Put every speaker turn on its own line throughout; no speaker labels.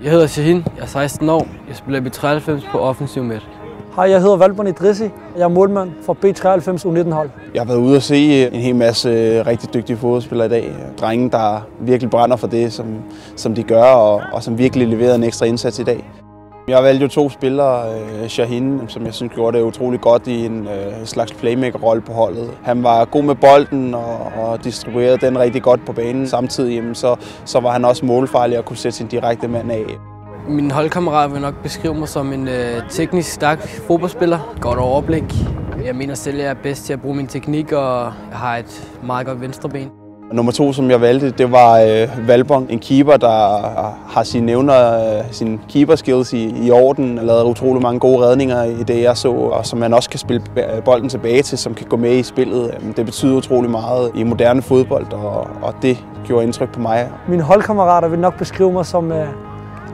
Jeg hedder Shahin, jeg er 16 år. Jeg spiller B93 på offensiv midt.
Hej, jeg hedder Valborn Idrissi. Jeg er målmand for B93 U19-hold.
Jeg har været ude at se en hel masse rigtig dygtige fodboldspillere i dag. Drenge, der virkelig brænder for det, som de gør, og som virkelig leverer en ekstra indsats i dag. Jeg valgte jo 2 spillere, Shahin, som jeg synes gjorde det utrolig godt i en slags playmaker-rolle på holdet. Han var god med bolden og distribuerede den rigtig godt på banen. Samtidig så var han også målfarlig og kunne sætte sin direkte mand af.
Min holdkammerat vil nok beskrive mig som en teknisk stærk fodboldspiller. Godt overblik. Jeg mener selv, at jeg er bedst til at bruge min teknik, og jeg har et meget godt venstreben.
Nummer 2, som jeg valgte, det var Valborn, en keeper, der har sine keeperskills i orden, og lavet utrolig mange gode redninger i det, jeg så, og som man også kan spille bolden tilbage til, som kan gå med i spillet. Det betyder utrolig meget i moderne fodbold, og det gjorde indtryk på mig.
Mine holdkammerater vil nok beskrive mig som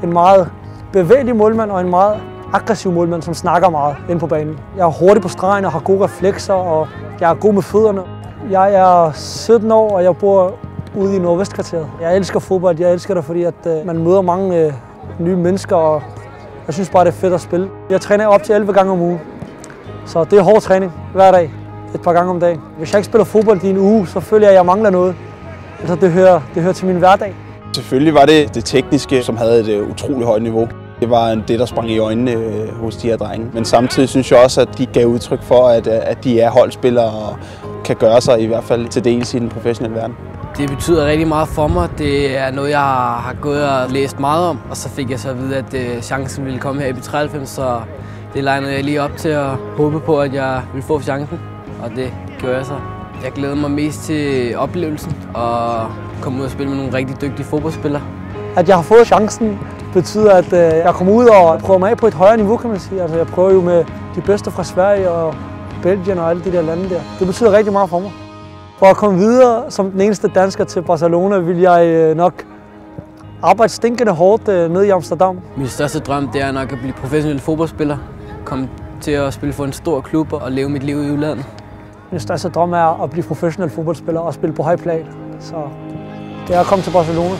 en meget bevægelig målmand og en meget aggressiv målmand, som snakker meget inde på banen. Jeg er hurtig på stregen og har gode reflekser, og jeg er god med fødderne. Jeg er 17 år, og jeg bor ude i Nordvestkvarteret. Jeg elsker fodbold. Jeg elsker det, fordi at man møder mange nye mennesker, og jeg synes bare, det er fedt at spille. Jeg træner op til 11 gange om ugen, så det er hård træning hver dag, et par gange om dagen. Hvis jeg ikke spiller fodbold i en uge, så føler jeg, at jeg mangler noget. Altså, det hører til min hverdag.
Selvfølgelig var det tekniske, som havde et utroligt højt niveau. Det var det, der sprang i øjnene hos de her drenge. Men samtidig synes jeg også, at de gav udtryk for, at de er holdspillere og kan gøre sig i hvert fald til dels i den professionelle verden.
Det betyder rigtig meget for mig. Det er noget, jeg har gået og læst meget om, og så fik jeg så at vide, at chancen ville komme her i B93, så det legnede jeg lige op til at håbe på, at jeg ville få chancen, og det gjorde jeg så. Jeg glæder mig mest til oplevelsen og komme ud og spille med nogle rigtig dygtige fodboldspillere.
At jeg har fået chancen betyder, at jeg kommer ud og prøver mig af på et højere niveau, kan man sige. Altså, jeg prøver jo med de bedste fra Sverige og Belgien og alle de der lande der. Det betyder rigtig meget for mig. For at komme videre som den eneste dansker til Barcelona, vil jeg nok arbejde stinkende hårdt nede i Amsterdam.
Min største drøm, det er nok at blive professionel fodboldspiller. Komme til at spille for en stor klub og leve mit liv i udlandet.
Min største drøm er at blive professionel fodboldspiller og spille på høj plan. Så det er at komme til Barcelona.